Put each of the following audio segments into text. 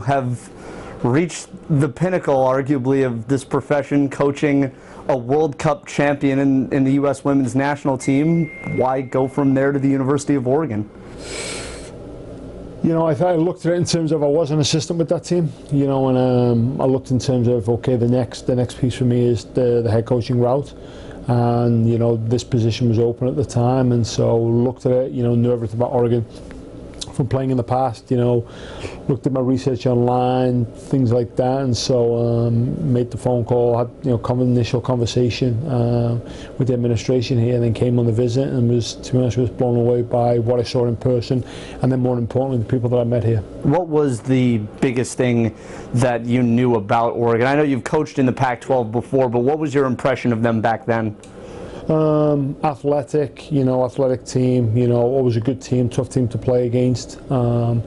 have reached the pinnacle, arguably, of this profession, coaching a World Cup champion in the U.S. women's national team. Why go from there to the University of Oregon? You know, I looked at it in terms of I was an assistant with that team, you know, and I looked in terms of, okay, the next piece for me is the head coaching route. And, you know, this position was open at the time, and so looked at it, you know, knew everything about Oregon from playing in the past, you know, looked at my research online, things like that, and so made the phone call, had, you know, initial conversation with the administration here, and then came on the visit and was, to be honest, was blown away by what I saw in person, and then more importantly, the people that I met here. What was the biggest thing that you knew about Oregon? I know you've coached in the Pac-12 before, but what was your impression of them back then? Athletic, you know, athletic team, you know, always a good team, tough team to play against. And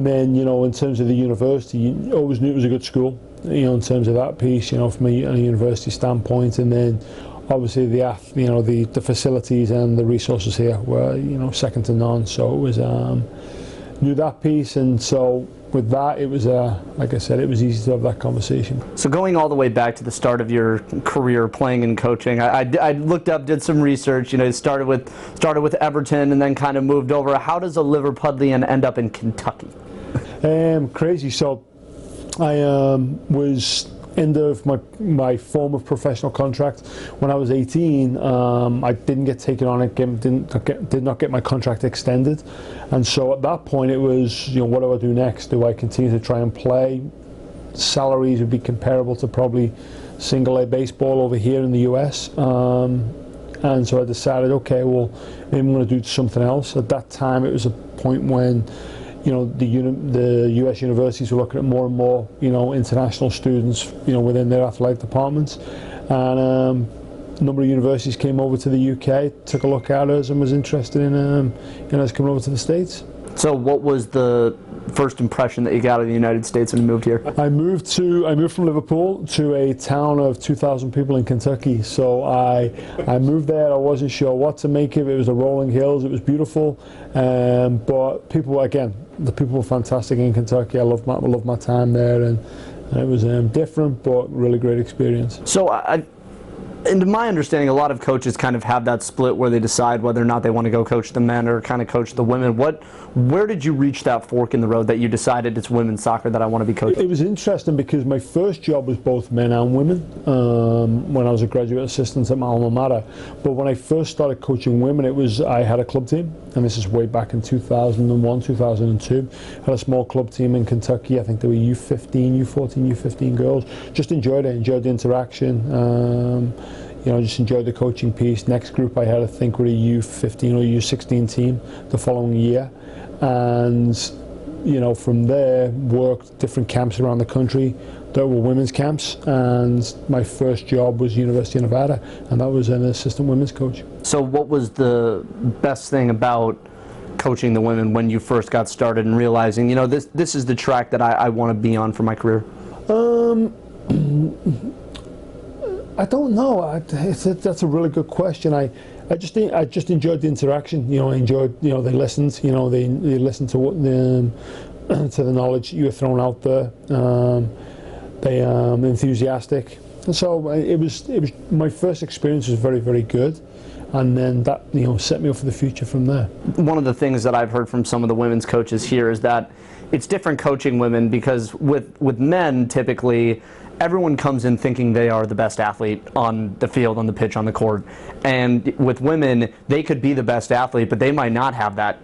then, you know, in terms of the university, you always knew it was a good school, you know, in terms of that piece, you know, from a university standpoint. And then obviously the facilities and the resources here were, you know, second to none. So it was, knew that piece, and so with that, it was, like I said, it was easy to have that conversation. So going all the way back to the start of your career playing and coaching, I looked up, did some research. You know, started with Everton and then kind of moved over. How does a Liverpudlian end up in Kentucky? Crazy. So I was end of my form of professional contract when I was 18. I didn't get taken on again, did not get my contract extended, and so at that point it was, you know, what do I do next? Do I continue to try and play? Salaries would be comparable to probably single A baseball over here in the US, and so I decided, okay, well, maybe I'm going to do something else. At that time it was a point when, you know, the US universities were looking at more and more, you know, international students, you know, within their athletic departments, and a number of universities came over to the UK, took a look at us, and was interested in us coming over to the States. So what was the first impression that you got of the United States when you moved here? I moved from Liverpool to a town of 2,000 people in Kentucky. So I moved there. I wasn't sure what to make of it. It was the rolling hills. It was beautiful, but people, again, the people were fantastic in Kentucky. I loved my time there, and it was different but really great experience. So and to my understanding, a lot of coaches kind of have that split where they decide whether or not they want to go coach the men or kind of coach the women. Where did you reach that fork in the road that you decided it's women's soccer that I want to be coaching? It was interesting because my first job was both men and women when I was a graduate assistant at my alma mater. But when I first started coaching women, I had a club team, and this is way back in 2001, 2002. I had a small club team in Kentucky. I think there were U15, U14, U15 girls. Just enjoyed it, enjoyed the interaction. You know, just enjoyed the coaching piece. Next group I had, I think, were a U15 or U16 team the following year, and you know, from there worked different camps around the country that were women's camps, and my first job was University of Nevada, and that was an assistant women's coach. So what was the best thing about coaching the women when you first got started and realizing, you know, this is the track that I want to be on for my career? I don't know. That's a really good question. I just enjoyed the interaction. You know, I enjoyed, you know, they listened. You know, they listened to what to the knowledge you were throwing out there. They enthusiastic, and so it was my first experience was very, very good, and then that, you know, set me up for the future from there. One of the things that I've heard from some of the women's coaches here is that it's different coaching women, because with men typically, everyone comes in thinking they are the best athlete on the field, on the pitch, on the court. And with women, they could be the best athlete, but they might not have that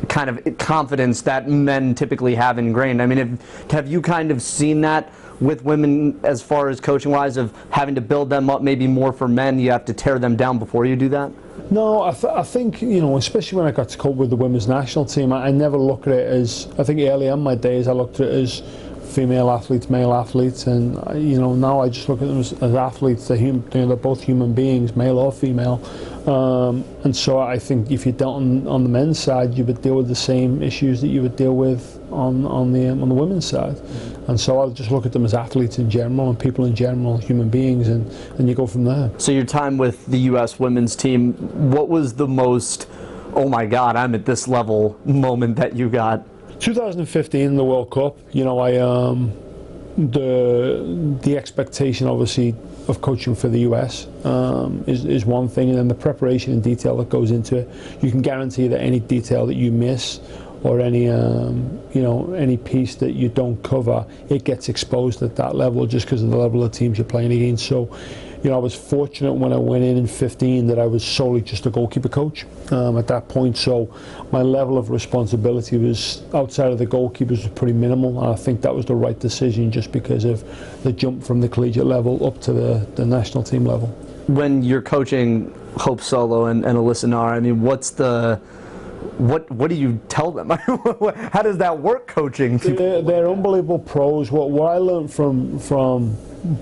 kind of confidence that men typically have ingrained. I mean, have you kind of seen that with women as far as coaching-wise, of having to build them up maybe more? For men, you have to tear them down before you do that? No, I think, you know, especially when I got to coach with the women's national team, I never look at it as, I think early on in my days, I looked at it as female athletes, male athletes, and you know, now I just look at them as athletes. They're both human beings, male or female, and so I think if you dealt on the men's side, you would deal with the same issues that you would deal with on the women's side. And so I'll just look at them as athletes in general and people in general, human beings, and you go from there. So your time with the U.S. women's team, what was the most, oh my God, I'm at this level moment that you got? 2015, the World Cup, you know, the expectation, obviously, of coaching for the US is one thing, and then the preparation and detail that goes into it. You can guarantee that any detail that you miss, or any you know, any piece that you don't cover, it gets exposed at that level just because of the level of teams you're playing against. So, you know, I was fortunate when I went in 15 that I was solely just a goalkeeper coach at that point. So my level of responsibility was outside of the goalkeepers was pretty minimal, and I think that was the right decision just because of the jump from the collegiate level up to the national team level. When you're coaching Hope Solo and Alyssa Nara, I mean, what do you tell them? How does that work, coaching? They're unbelievable pros. What I learned from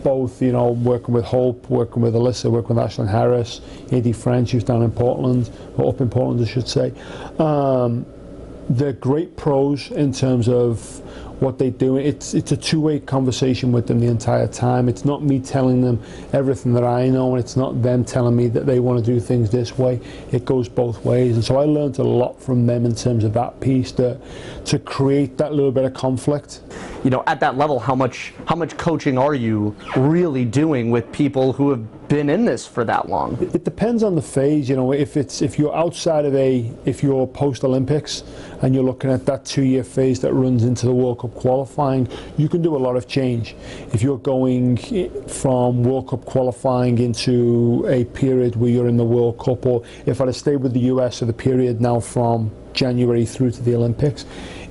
both, you know, working with Hope, working with Alyssa, working with Ashlyn Harris, Eddie French, who's down in Portland, or up in Portland, I should say. They're great pros in terms of what they do. It's a two-way conversation with them the entire time. It's not me telling them everything that I know, and it's not them telling me that they want to do things this way. It goes both ways, and so I learned a lot from them in terms of that piece, to create that little bit of conflict. You know, at that level, how much coaching are you really doing with people who have been in this for that long? It depends on the phase. You know, if you're outside of if you're post-Olympics and you're looking at that 2-year phase that runs into the World Cup qualifying, you can do a lot of change. If you're going from World Cup qualifying into a period where you're in the World Cup, or if I'd have stayed with the US, or the period now from January through to the Olympics,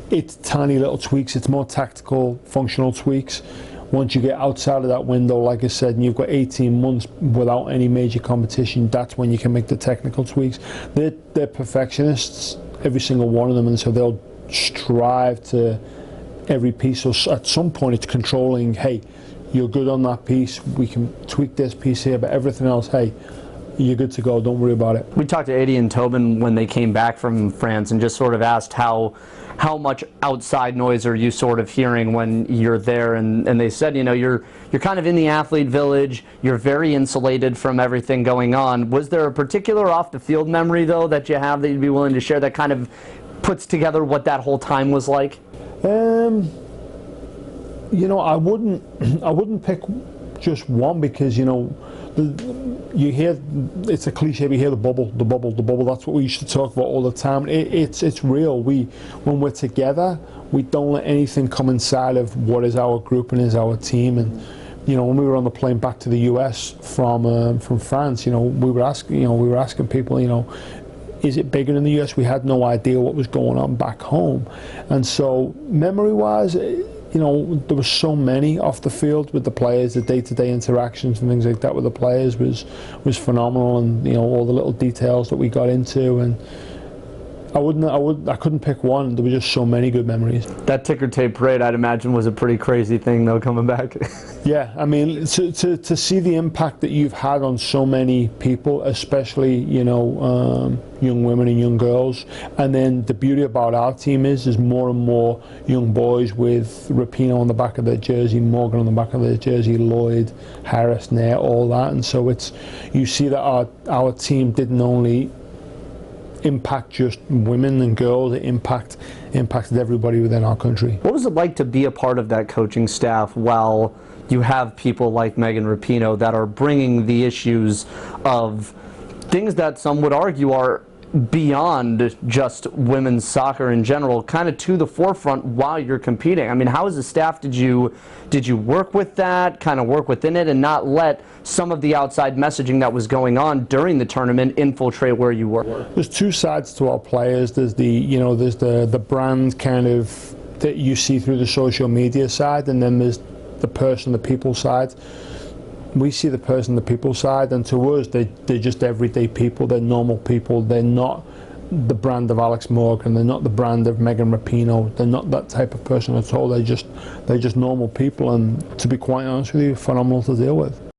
it's tiny little tweaks. It's more tactical, functional tweaks. Once you get outside of that window, like I said, and you've got 18 months without any major competition, that's when you can make the technical tweaks. They're perfectionists, every single one of them, and so they'll strive to every piece. So at some point it's controlling, hey, you're good on that piece, we can tweak this piece here, but everything else, hey, you're good to go, don't worry about it. We talked to Eddie and Tobin when they came back from France and just sort of asked how much outside noise are you sort of hearing when you're there, and they said, you know, you're kind of in the athlete village, you're very insulated from everything going on. Was there a particular off the field memory though that you have that you'd be willing to share that kind of puts together what that whole time was like? You know, I wouldn't pick just one, because, you know, you hear, it's a cliche, we hear the bubble, that's what we used to talk about all the time. It's real. When we're together, we don't let anything come inside of what is our group and is our team. And, you know, when we were on the plane back to the US from France, you know, we were asking people, you know, is it bigger in the US? We had no idea what was going on back home. And so memory-wise, you know, there were so many off the field with the players, the day-to-day interactions and things like that with the players was phenomenal, and, you know, all the little details that we got into, and I couldn't pick one. There were just so many good memories. That ticker tape parade, I'd imagine, was a pretty crazy thing though, coming back. Yeah, I mean, to see the impact that you've had on so many people, especially, you know, young women and young girls, and then the beauty about our team is more and more young boys with Rapinoe on the back of their jersey, Morgan on the back of their jersey, Lloyd, Harris, Nair, all that, and so you see that our team didn't only impact just women and girls, it impacted everybody within our country. What was it like to be a part of that coaching staff while you have people like Megan Rapinoe that are bringing the issues of things that some would argue are beyond just women's soccer in general, kind of to the forefront while you're competing? I mean, how as a staff did you work with that, kind of work within it, and not let some of the outside messaging that was going on during the tournament infiltrate where you were? There's two sides to our players. There's the brand kind of that you see through the social media side, and then there's the person, the people side. We see the person, the people side, and to us, they're just everyday people. They're normal people. They're not the brand of Alex Morgan. They're not the brand of Megan Rapinoe. They're not that type of person at all. They're just normal people, and to be quite honest with you, phenomenal to deal with.